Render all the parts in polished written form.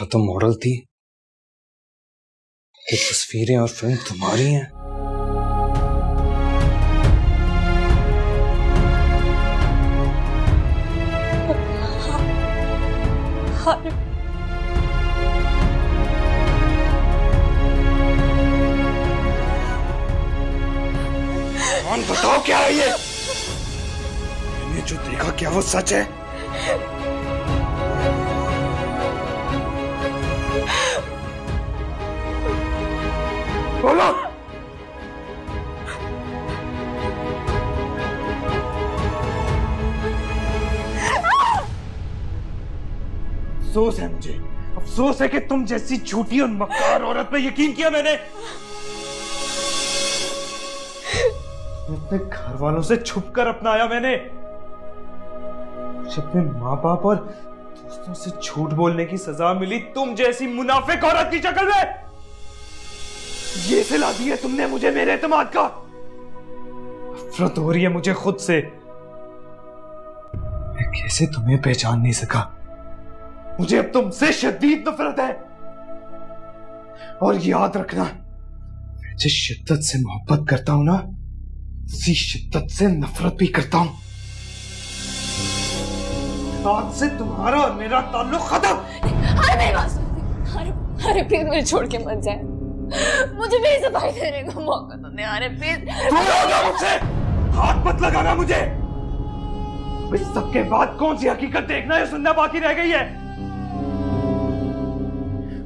अच्छा तो मॉडल थी, ये तस्वीरें और फिल्म तुम्हारी हैं। कौन बताओ क्या है ये? मैंने जो देखा क्या वो सच है? बोलो। अफसोस है मुझे, अफसोस है कि तुम जैसी झूठी और मक्कार औरत पे यकीन किया मैंने। अपने घर वालों से छुपकर अपनाया मैंने, अपने माँ बाप और दोस्तों से झूठ बोलने की सजा मिली तुम जैसी मुनाफिक औरत की शक्ल में। ये सिला दी है तुमने मुझे मेरे एतमाद का। नफरत हो रही है मुझे खुद से, मैं कैसे तुम्हें पहचान नहीं सका। मुझे अब तुमसे शदीद नफरत है, और याद रखना मैं जिस शिद्दत से मोहब्बत करता हूं ना, उसी शिद्दत से नफरत भी करता हूं। आज से तुम्हारा और मेरा ताल्लुक खत्म। अरे मेरी बात सुन, अरे प्लीज मुझे छोड़ के मत जाए, मुझे मेरी सफाई देने का मौका तो दे। अरे प्लीज मुझसे हाथ मत लगाना मुझे। इस सबके बाद कौन सी हकीकत देखना है सुनना बाकी रह गई है।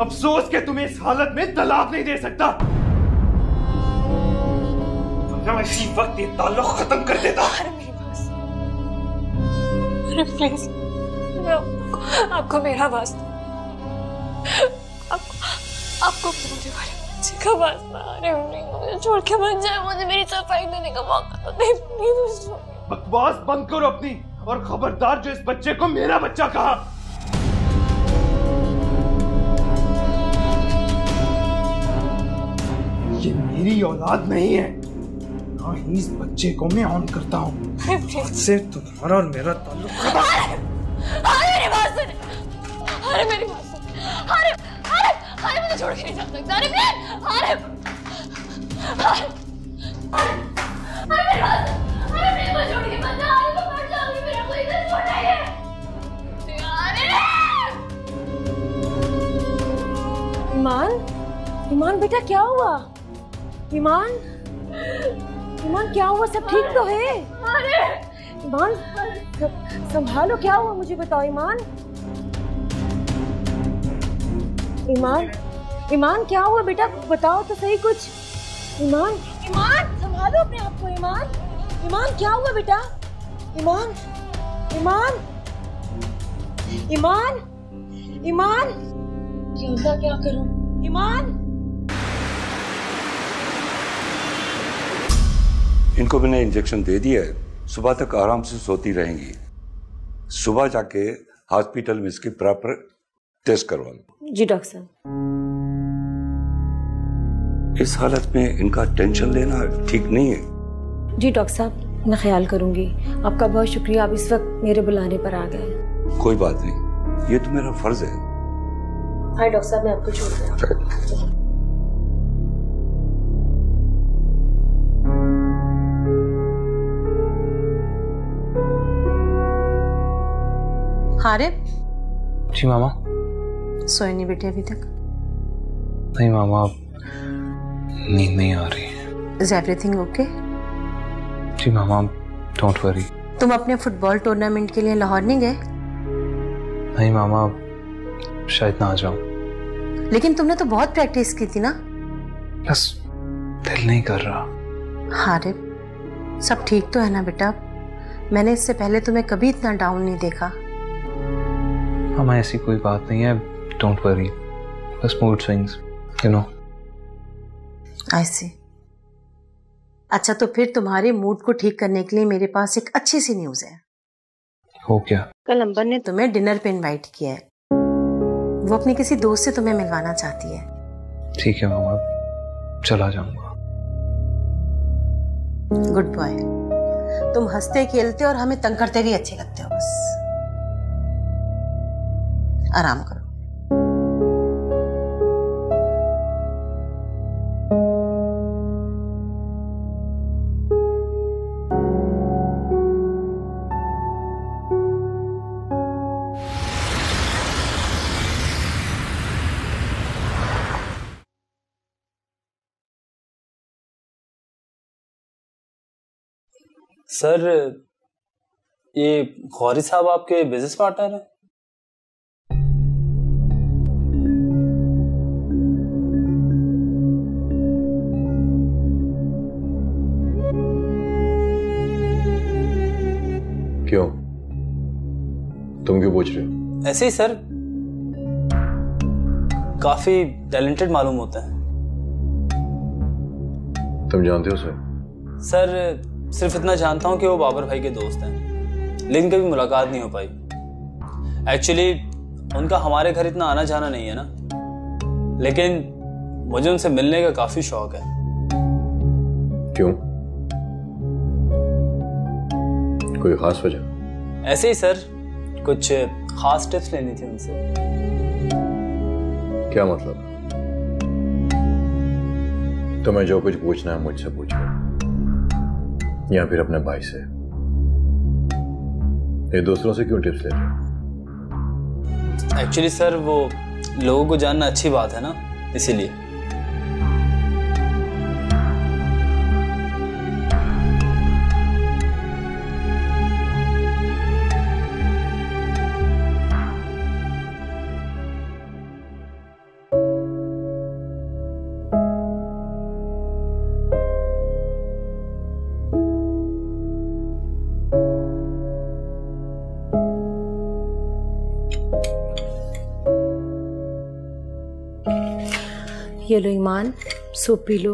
अफसोस कि तुम्हें इस हालत में तलाक नहीं दे सकता, वरना इसी वक्त ये ताल्लुक खत्म कर देता। अरे मेरी बात, अरे प्लीज आपको मेरा वास्ता, आपको मुझे बच्चे का वास्ता। अरे मुझे छोड़ के मत जाए, मुझे मेरी सफाई देने का मौका तो दे प्लीज। बकवास बंद करो अपनी, और खबरदार जो इस बच्चे को मेरा बच्चा कहा। ये मेरी औलाद नहीं है, ना ही इस बच्चे को मैं ऑन करता हूँ। आज से तुम्हारा और मेरा ताल्लुक खत्म। अरे मेरी बात सुन, अरे मेरी बात सुन, अरे अरे अरे मुझे छोड़ के नहीं जा सकता। अरे अरे मेरी बात सुन, अरे प्लीज मुझे छोड़ के मत जा। अरे मैं मर जाऊंगी, मेरा कोई इधर छोड़ना है। ईमान, ईमान बेटा क्या हुआ? ईमान, ईमान क्या हुआ? सब ठीक तो है? अरे ईमान संभालो, क्या हुआ मुझे बताओ ईमान। ईमान, ईमान क्या हुआ बेटा, बताओ तो सही कुछ। ईमान, ईमान संभालो अपने आप को। ईमान, ईमान क्या हुआ बेटा? ईमान, ईमान, ईमान, ईमान क्या करूं? ईमान, इनको मैंने इंजेक्शन दे दिया है, सुबह तक आराम से सोती रहेंगी। सुबह जाके हॉस्पिटल में इसकी प्रॉपर टेस्ट करवा लो। जी डॉक्टर साहब। इस हालत में इनका टेंशन लेना ठीक नहीं है। जी डॉक्टर साहब, मैं ख्याल करूंगी। आपका बहुत शुक्रिया, आप इस वक्त मेरे बुलाने पर आ गए। कोई बात नहीं, ये तो मेरा फर्ज है। हाँ डॉक्टर साहब, मैं आपको छोड़ रहा हूँ। हारिब। जी मामा। सोए नहीं बेटे अभी तक? नहीं मामा, नींद नहीं आ रही है। Is everything okay? जी मामा, डोंट वरी। तुम अपने फुटबॉल टूर्नामेंट के लिए लाहौर नहीं गए? नहीं मामा, शायद ना आ जाऊं। लेकिन तुमने तो बहुत प्रैक्टिस की थी ना? बस दिल नहीं कर रहा। हारिब, सब ठीक तो है ना बेटा? मैंने इससे पहले तुम्हें कभी इतना डाउन नहीं देखा। मामा ऐसी कोई बात नहीं है, डोंट वरी, बस मूड स्विंग्स, यू नो। आई सी। अच्छा, तो फिर तुम्हारे मूड को ठीक करने के लिए मेरे पास एक अच्छी सी न्यूज है। हो क्या? कल अंबर ने तुम्हें डिनर पे इनवाइट किया है। वो अपनी किसी दोस्त से तुम्हें मिलवाना चाहती है। ठीक है मामा, चला जाऊंगा। Good boy. तुम हंसते खेलते और हमें तंग करते भी अच्छे लगते हो। बस आराम करो। सर ये गौरी साहब आपके बिजनेस पार्टनर हैं? क्यों? तुम क्यों पूछ रहे हो? ऐसे ही सर, काफी टैलेंटेड मालूम होता है। तुम जानते हो सर? सर सिर्फ इतना जानता हूं कि वो बाबर भाई के दोस्त हैं, लेकिन कभी मुलाकात नहीं हो पाई। एक्चुअली उनका हमारे घर इतना आना जाना नहीं है ना, लेकिन मुझे उनसे मिलने का काफी शौक है। क्यों? कोई खास वजह? ऐसे ही सर, कुछ खास टिप्स लेनी थी उनसे। क्या मतलब? तुम्हें जो कुछ पूछना है मुझसे पूछो, या फिर अपने भाई से। ये दूसरों से क्यों टिप्स ले रहे हो? एक्चुअली सर वो लोगों को जानना अच्छी बात है ना, इसीलिए। ये लो ईमान, सूप पी लो।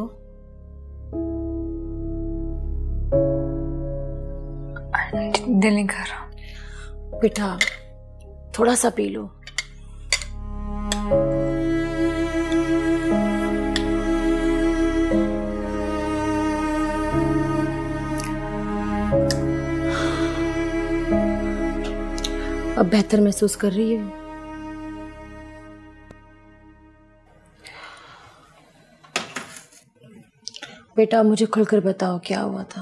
दिल नहीं कर रहा। बेटा थोड़ा सा पी लो। अब बेहतर महसूस कर रही है? बेटा मुझे खुलकर बताओ क्या हुआ था,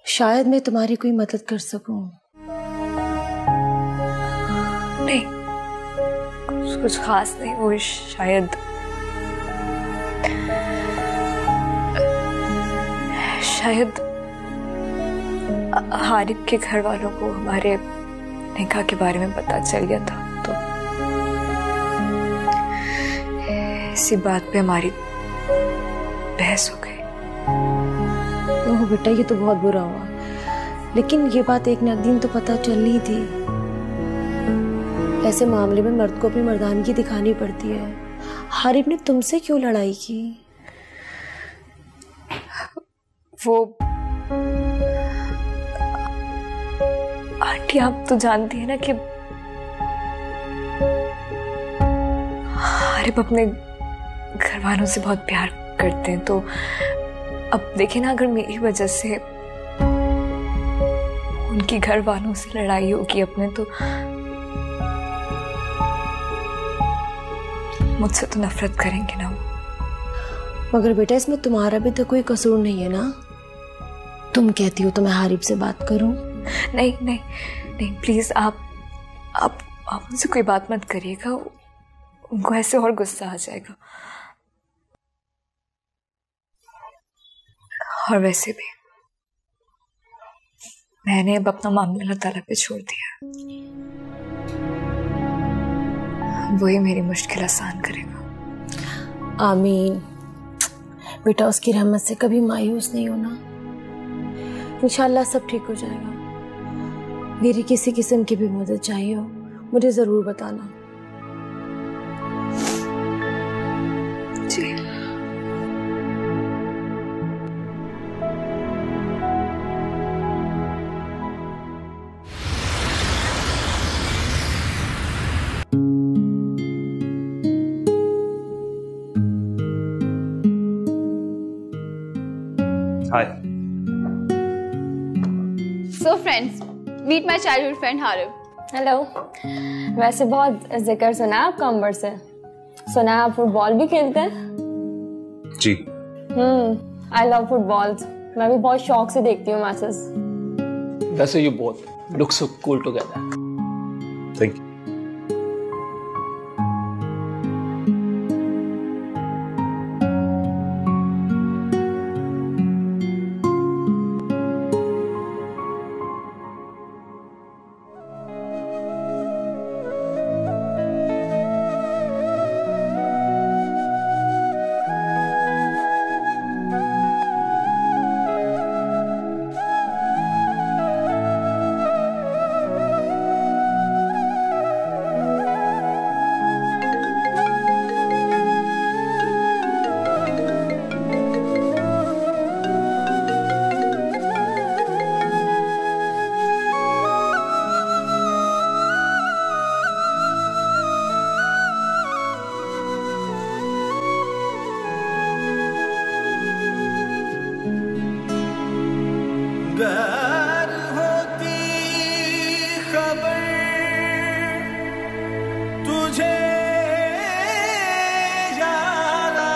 शायद मैं तुम्हारी कोई मदद कर सकूं। नहीं, कुछ खास नहीं। वो शायद हारिब के घर वालों को हमारे निकाह के बारे में पता चल गया था, तो इसी बात पे हमारी बहस हो गई। ओह बेटा ये तो बहुत बुरा हुआ, लेकिन ये बात एक न एक दिन तो पता चलनी थी। ऐसे मामले में मर्द को अपनी मर्दानगी दिखानी पड़ती है। हारिब ने तुमसे क्यों लड़ाई की? वो आंटी आप तो जानती है ना कि हारिब अपने घर वालों से बहुत प्यार करते हैं, तो अब देखिए ना, अगर मेरी वजह से उनकी घर वालों से लड़ाई होगी अपने, तो मुझसे तो नफरत करेंगे ना वो। मगर बेटा इसमें तुम्हारा भी तो कोई कसूर नहीं है ना। तुम कहती हो तो मैं हारिब से बात करूं? नहीं नहीं नहीं, प्लीज आप उनसे कोई बात मत करिएगा, उनको ऐसे और गुस्सा आ जाएगा। और वैसे भी मैंने अब अपना मामला अल्लाह ताला पे छोड़ दिया, वही मेरी मुश्किल आसान करेगा। आमीन। बेटा उसकी रहमत से कभी मायूस नहीं होना, इंशाल्लाह सब ठीक हो जाएगा। मेरी किसी किस्म की भी मदद चाहिए हो मुझे जरूर बताना। जी। हाय। So friends, meet my childhood friend Harib. Hello. वैसे बहुत जिक्र सुना है आपका अंबर से, सुना है आप फुटबॉल भी खेलते हैं? जी। आई लव फुटबॉल, मैं भी बहुत शौक से देखती हूँ मैचेस। वैसे you both look so cool together. Thank you. गर होती खबर तुझे यारा,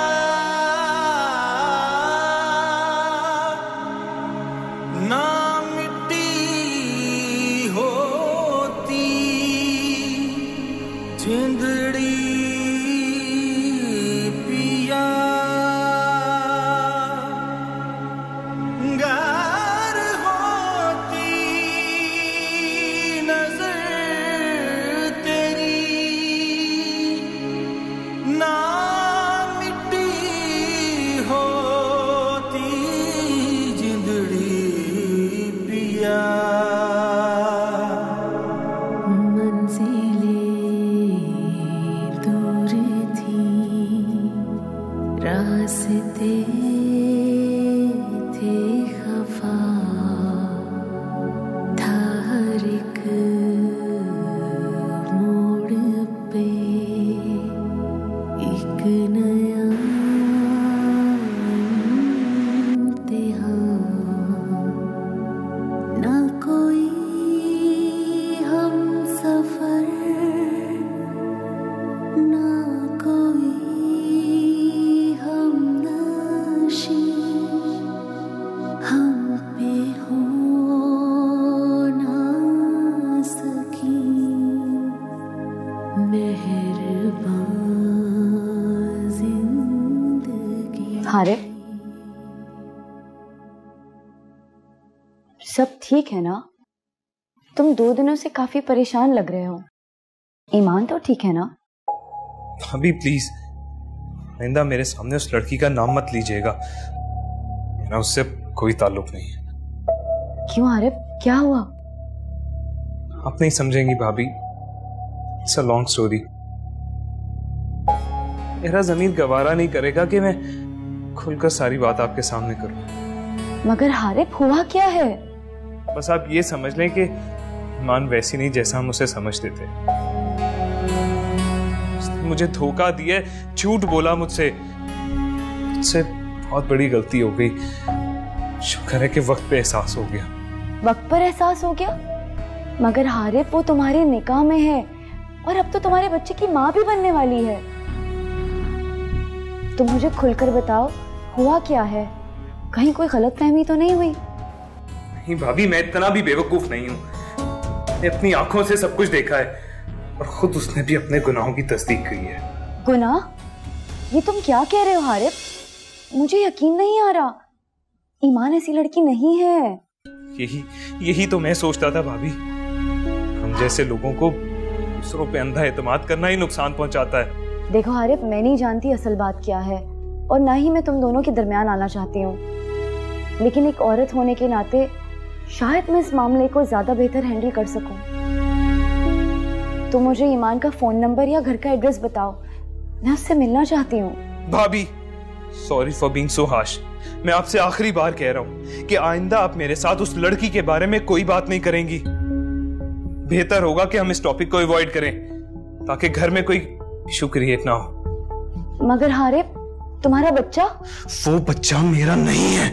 ना मिट्टी होती जिंदड़ी पिया, गर होती नजर तेरी, ना मिट्टी होती जिंदड़ी पिया। दूर थी रास्ते थे खफा, था हर एक मोड़ पे एक नया इम्तिहान, ना कोई हम सफर, ना कोई हम नशी, हम पे हो ना सकी मेहरबान जिंदगी। हारे, सब ठीक है ना? तुम 2 दिनों से काफी परेशान लग रहे हो। ईमान तो ठीक है ना? भाभी प्लीज, आइंदा मेरे सामने उस लड़की का नाम मत लीजिएगा, मेरा उससे कोई ताल्लुक नहीं है। क्यों आरिफ, क्या हुआ? आप नहीं समझेंगी भाभी, इट्स अ लॉन्ग स्टोरी। मेरा ज़मीर गवारा नहीं करेगा कि मैं खुलकर सारी बात आपके सामने करूं। मगर हारिफ, हुआ क्या है? बस आप ये समझ लें कि ईमान वैसी नहीं जैसा हम उसे समझते थे। उसने मुझे धोखा दिया, झूठ बोला मुझसे बहुत बड़ी गलती हो गई। शुक्र है कि वक्त पे एहसास हो गया। वक्त पर एहसास हो गया? मगर हारिफ, वो तुम्हारे निकाह में है और अब तो तुम्हारे बच्चे की माँ भी बनने वाली है। तुम मुझे खुलकर बताओ, हुआ क्या है? कहीं कोई गलतफहमी तो नहीं हुई? नहीं भाभी, मैं इतना भी बेवकूफ नहीं हूँ। मैंने अपनी आंखों से सब कुछ देखा है और खुद उसने भी अपने गुनाहों की तस्दीक की है। गुनाह? ये तुम क्या कह रहे हो हारिफ? मुझे यकीन नहीं आ रहा। ईमान ऐसी लड़की नहीं है। यही तो मैं सोचता था भाभी। हम जैसे लोगों को दूसरों पे अंधा एतमाद करना ही नुकसान पहुंचाता है। देखो हारिफ, मैं नहीं जानती असल बात क्या है और ना ही मैं तुम दोनों के दरमियान आना चाहती हूँ, लेकिन एक औरत होने के नाते शायद मैं इस मामले को ज्यादा बेहतर हैंडल कर सकूं। तो मुझे ईमान का फोन नंबर या घर का एड्रेस बताओ, मैं उससे मिलना चाहती हूँ। भाभी, sorry for being so harsh. मैं आपसे आखिरी बार कह रहा हूँ कि आइंदा आप मेरे साथ उस लड़की के बारे में कोई बात नहीं करेंगी। बेहतर होगा कि हम इस टॉपिक को अवॉइड करें ताकि घर में कोई इशू क्रिएट ना हो। मगर हारिफ, तुम्हारा बच्चा? वो बच्चा मेरा नहीं है।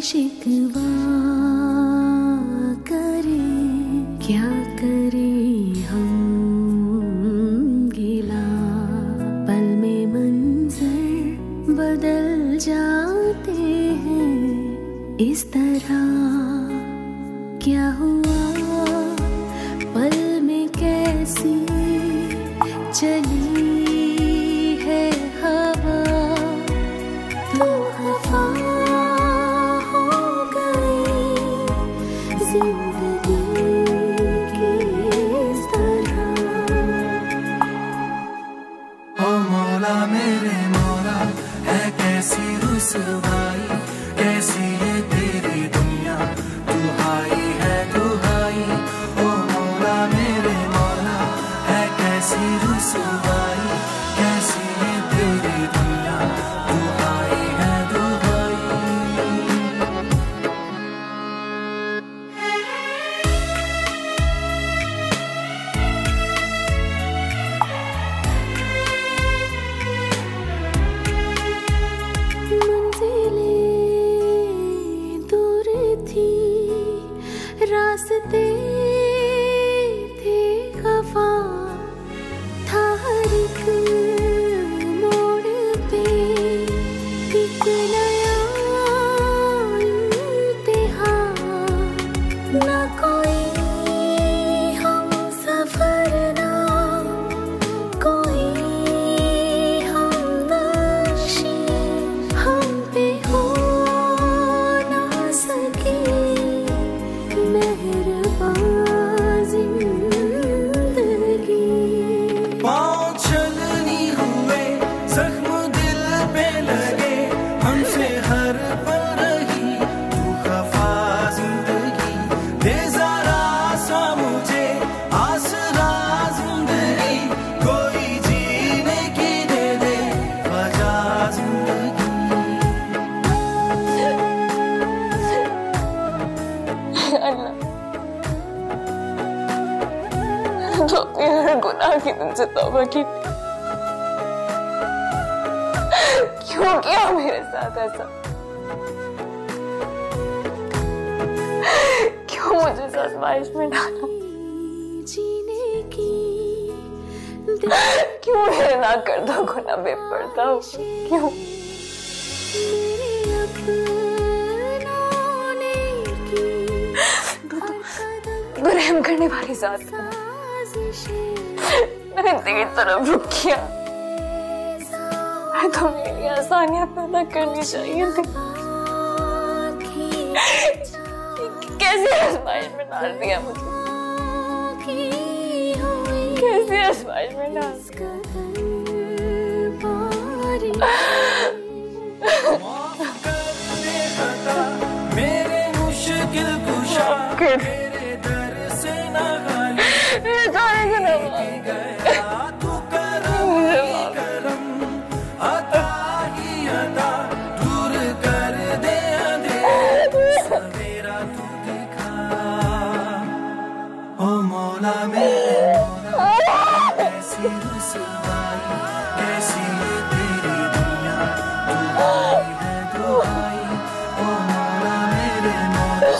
शिकवा करे क्या करे हम गिला, पल में मंजर बदल जाते हैं इस तरह। क्या हुआ पल में कैसी चली है हवा तो खफा हो गई जिंदगी की इस तरह। ओ मौला मेरे मौला है कैसी रुसवाई, कैसी है तेरी दुनिया, दुहाई है दुहाई। ओ मौला मेरे मौला है कैसी रुसवाई, कैसी है तेरी दुनिया, दुहाई है दुहाई। मंजिलें दूर थी, रास्ते थे खफा, था हर एक मोड़ पे एक नया इम्तिहान। ना कोई हम सफर, ना कोई हम नक्शे, हम पे हो ना सके मेहरबान जिंदगी। पाँव छलनी हुए, जख्म दिल पे लगे, हमसे हर पल रही तू खफा जिंदगी। दे जरा सा मुझे आसरा जिंदगी, कोई जीने की दे दे वजह जिंदगी। अल्लाह, जो अपने हर गुनाह की तुमसे तौबा की, क्यों किया मेरे साथ ऐसा? क्यों मुझे इस आजमाइश में डाला? जीने की क्यों मेरे ना करदा को ना बेपर्दा हो? क्यों? मेरे अपनों ने की रहम करने वाली जात है। मैंने तेरी तरफ रुक किया, मैं तो मेरे लिए आसानियां पैदा करनी चाहिए थी। कैसे आजमाइश में डाल दिया मुझे, कैसे आजमाइश में डाल दिया। मेरे मुश्किल कुशा, मेरे दर से न गाली गया तू करम ही करम, अता ही अता दूर कर दे अंधेरा, सवेरा तू दिखा। ओ मौला मेरे मौला कैसी रुसवाई, कैसी है तेरी दुनिया, दुहाई है दुहाई। ओ मौला मेरे मौला